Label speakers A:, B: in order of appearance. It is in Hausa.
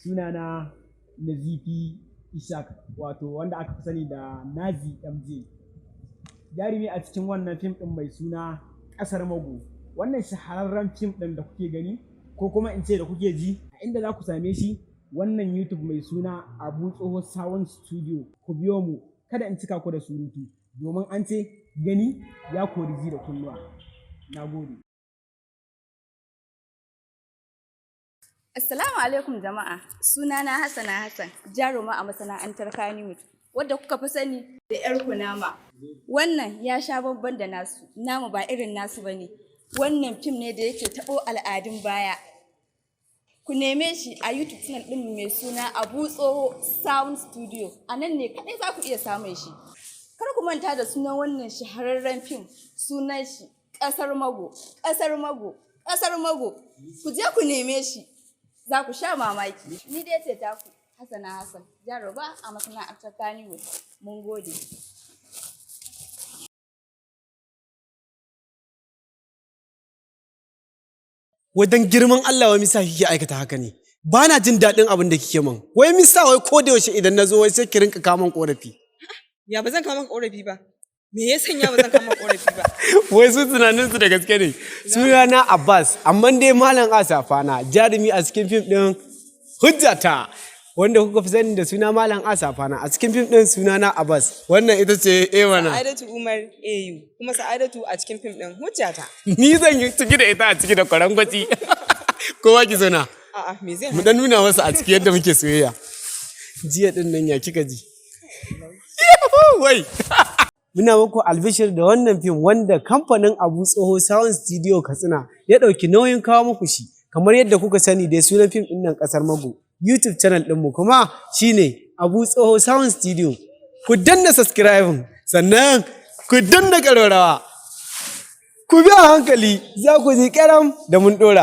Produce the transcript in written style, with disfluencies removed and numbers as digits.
A: sunana Nazifi Ishak wato wanda aka fi sani da Nazi MJ. Jarumi a cikin wannan fim ɗin mai suna ƙasar mago. Wannan shahararren fim ɗin da kuke gani ko kuma in ce da kuke ji a inda za ku same shi wannan YouTube mai suna Abu Tsoho Sound Studio. Ku biyo mu kada in cika ku da surutu domin an ce gani ya kori ji da kunnuwa. Na gode.
B: Assalamu alaikum jama'a, sunana Hassana Hassan, jaruma a masana'antar Kannywood, wadda kuka fi sani da 'yar kunama. Wannan ya sha bamban da nasu, namu ba irin nasu bane. Wannan fim ne da yake taɓo al'adun baya. Ku neme shi a YouTube channel ɗin mai suna Abu Tsoho Sound Studio. A nan ne kaɗai za ku iya samun shi. Kar ku manta da sunan wannan shahararren fim, sunan shi Ƙasar Mago, Ƙasar Mago, Ƙasar Mago. Ku je ku neme shi. Za ku sha mamaki. Ni dai ce taku Hassana Hassan, jaruma a masana'antar Kannywood. Mun gode.
C: Wadan girman Allah wai misa kike aikata haka ne? Ba na jin daɗin abin da kike min. Wai misa wai ko da yaushe idan na zo wai sai ki rinka kaman ƙorafi.
D: Ya ba zan kaman ƙorafi ba. Me ya sanya ba zan kaman ƙorafi ba?
C: Wai su tunaninsu da gaske ne. Sunana Abbas, amma dai malam Asafana, jarumi a cikin fim ɗin Hujjata. Wanda kuka fi sani da suna malam Asafana a cikin fim ɗin sunana Abbas. Wannan ita ce Ewana.
D: Sa'adatu Umar AU kuma Sa'adatu a cikin fim ɗin Hujjata.
C: Ni zan yi ciki da ita a ciki da kwarangwaci. Kowa ki zona.
D: A'a me zai
C: Mu dan nuna masa a ciki yadda muke soyayya. Jiya ɗin nan ya kika ji. Wai. Muna muku albishir da wannan fim wanda kamfanin Abu Tsoho Sound Studio Katsina ya ɗauki nauyin kawo muku shi. Kamar yadda kuka sani dai sunan fim ɗin nan Ƙasar Mago. YouTube channel ɗinmu kuma shine Abu Tsoho Sound Studio. Ku danna subscribe sannan ku danna ƙararrawa. Ku bi a hankali za ku ji ƙaram da mun ɗora.